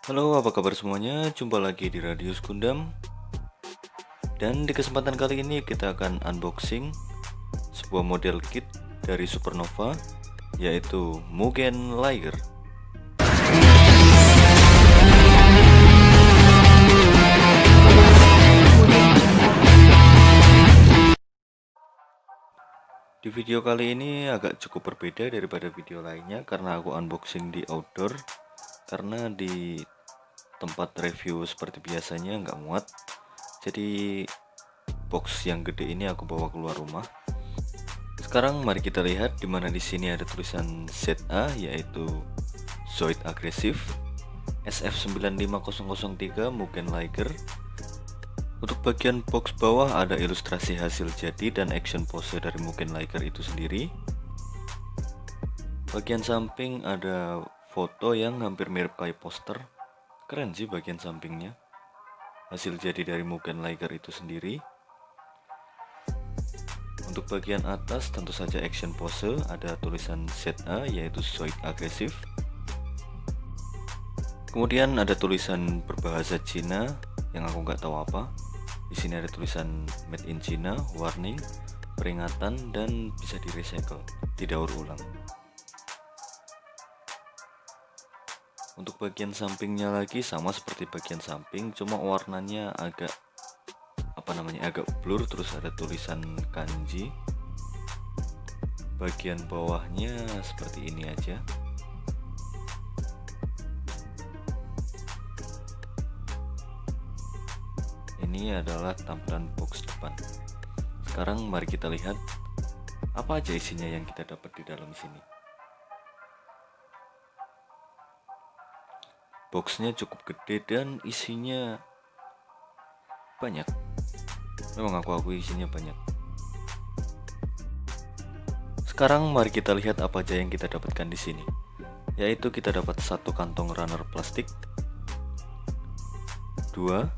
Halo, apa kabar semuanya? Jumpa lagi di Radius Gundam. Dan di kesempatan kali ini kita akan unboxing sebuah model kit dari Supernova, yaitu Mugen Lager. Di video kali ini agak cukup berbeda daripada video lainnya karena aku unboxing di outdoor. Karena di tempat review seperti biasanya nggak muat, jadi box yang gede ini aku bawa keluar rumah. Sekarang mari kita lihat di mana di sini ada tulisan ZA, yaitu Zoid Agresif SF95003 Mugen Lager. Untuk bagian box bawah ada ilustrasi hasil jadi dan action pose dari Mugen Lager itu sendiri. Bagian samping ada foto yang hampir mirip kayak poster. Keren sih bagian sampingnya. Hasil jadi dari Mugen Lager itu sendiri. Untuk bagian atas tentu saja action pose, ada tulisan ZA yaitu Zoid Agresif. Kemudian ada tulisan berbahasa Cina yang aku nggak tahu apa. Di sini ada tulisan Made in China, warning, peringatan, dan bisa di recycle, didaur ulang. Untuk bagian sampingnya lagi sama seperti bagian samping, cuma warnanya agak agak blur, terus ada tulisan kanji. Bagian bawahnya seperti ini aja. Ini adalah tampilan box depan. Sekarang mari kita lihat apa aja isinya yang kita dapat di dalam sini. Boxnya cukup gede dan isinya banyak. Memang aku isinya banyak. Sekarang mari kita lihat apa aja yang kita dapatkan di sini. Yaitu kita dapat satu kantong runner plastik, 2,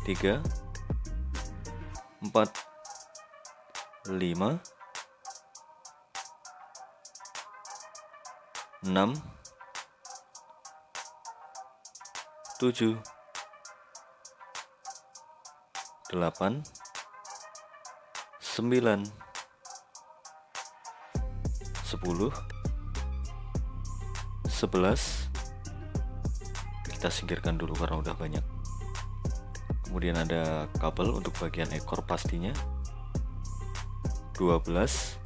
3, 4, 5, 6, 7, 8, 9, 10, 11. Kita singkirkan dulu karena udah banyak. Kemudian ada kabel untuk bagian ekor pastinya, 12.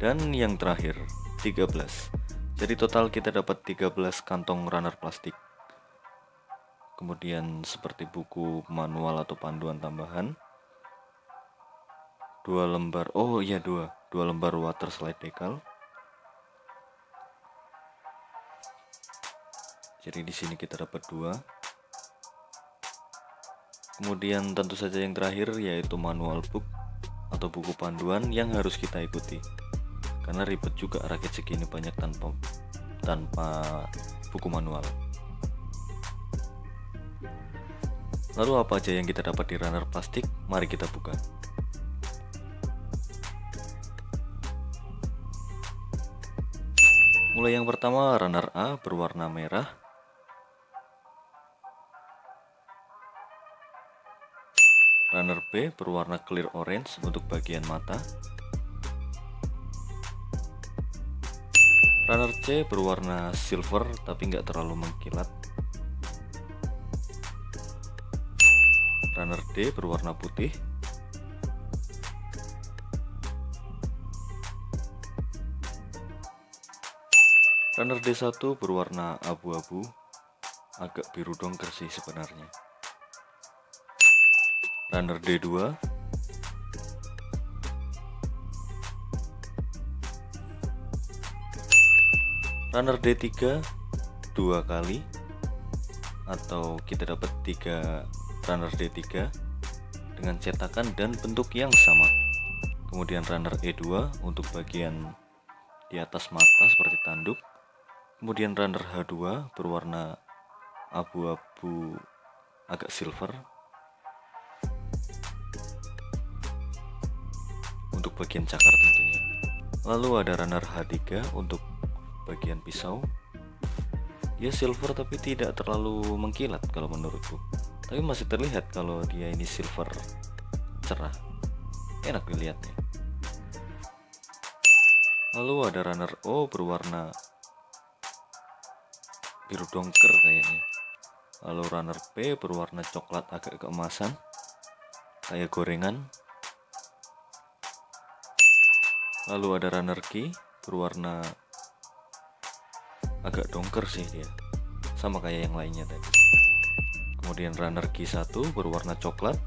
Dan yang terakhir 13. Jadi total kita dapat 13 kantong runner plastik. Kemudian seperti buku manual atau panduan tambahan, 2 lembar, dua lembar water slide decal. Jadi di sini kita dapat 2. Kemudian tentu saja yang terakhir yaitu manual book atau buku panduan yang harus kita ikuti. Karena ribet juga rakit segini banyak tanpa buku manual. Lalu apa aja yang kita dapat di runner plastik? Mari kita buka. Mulai yang pertama, runner A berwarna merah. Runner B berwarna clear orange untuk bagian mata. Runner C berwarna silver tapi nggak terlalu mengkilat. Runner D berwarna putih. Runner D1 berwarna abu-abu, agak biru dongker sih sebenarnya. Runner D2, runner D3 2 kali, atau kita dapat 3 runner D3 dengan cetakan dan bentuk yang sama. Kemudian runner E2 untuk bagian di atas mata seperti tanduk. Kemudian runner H2 berwarna abu-abu agak silver untuk bagian cakar tentunya. Lalu ada runner H3 untuk bagian pisau. Dia silver tapi tidak terlalu mengkilat kalau menurutku, tapi masih terlihat kalau dia ini silver cerah, enak dilihatnya. Lalu ada runner O berwarna biru dongker kayaknya. Lalu runner P berwarna coklat agak keemasan, kayak gorengan. Lalu ada runner Q berwarna agak dongker sih dia, sama kayak yang lainnya tadi. Kemudian runner Q1 berwarna coklat.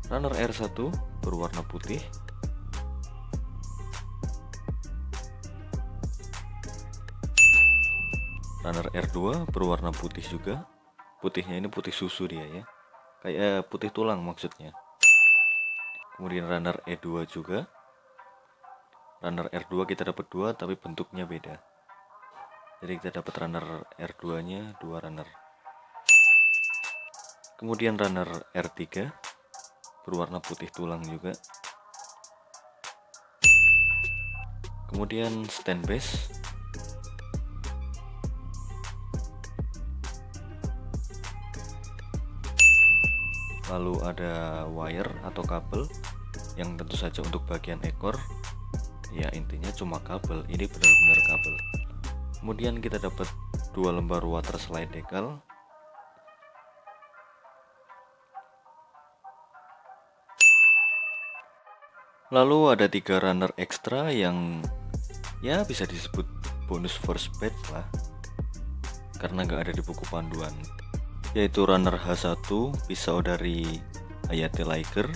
Runner R1 berwarna putih. Runner R2 berwarna putih juga. Putihnya ini putih susu dia ya, kayak putih tulang maksudnya. Kemudian runner E2 juga. Runner R2 kita dapat 2 tapi bentuknya beda. Jadi kita dapat runner R2 nya 2 runner. Kemudian runner R3 berwarna putih tulang juga. Kemudian stand base. Lalu ada wire atau kabel yang tentu saja untuk bagian ekor. Ya intinya cuma kabel, ini benar-benar kabel. Kemudian kita dapat 2 lembar water slide decal. Lalu ada 3 runner ekstra yang ya bisa disebut bonus first batch lah, karena nggak ada di buku panduan, yaitu runner H1 pisau dari Hayate Liger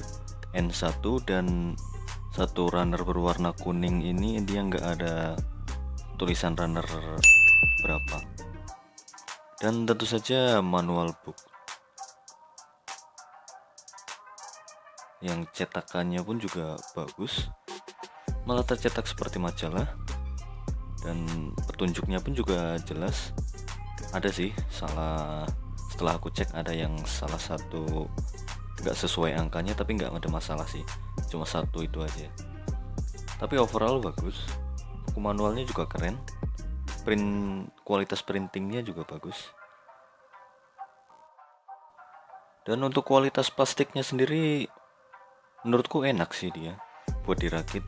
N1, dan satu runner berwarna kuning ini dia nggak ada tulisan runner berapa, dan tentu saja manual book yang cetakannya pun juga bagus, malah tercetak seperti majalah, dan petunjuknya pun juga jelas. Ada sih salah, setelah aku cek ada yang salah satu nggak sesuai angkanya, tapi nggak ada masalah sih, cuma satu itu aja. Tapi overall bagus, buku manualnya juga keren, kualitas printingnya juga bagus, dan untuk kualitas plastiknya sendiri menurutku enak sih dia buat dirakit,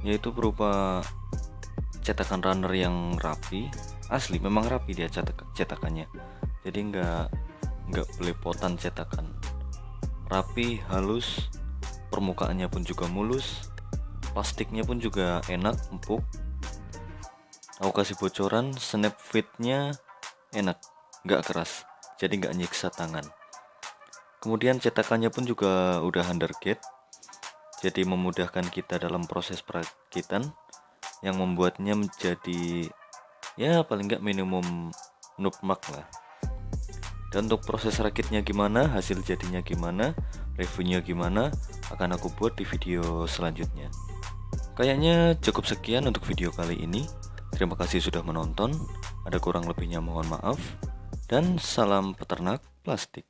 yaitu berupa cetakan runner yang rapi, asli memang rapi dia cetakannya, jadi nggak belepotan cetakan, rapi, halus, permukaannya pun juga mulus, plastiknya pun juga enak, empuk. Aku kasih bocoran, snap fitnya enak, nggak keras, jadi nggak nyiksa tangan. Kemudian cetakannya pun juga udah undergate, jadi memudahkan kita dalam proses perakitan, yang membuatnya menjadi ya paling nggak minimum nukmak lah. Dan untuk proses rakitnya gimana, hasil jadinya gimana, reviewnya gimana, akan aku buat di video selanjutnya. Kayaknya cukup sekian untuk video kali ini. Terima kasih sudah menonton, ada kurang lebihnya mohon maaf, dan salam peternak plastik.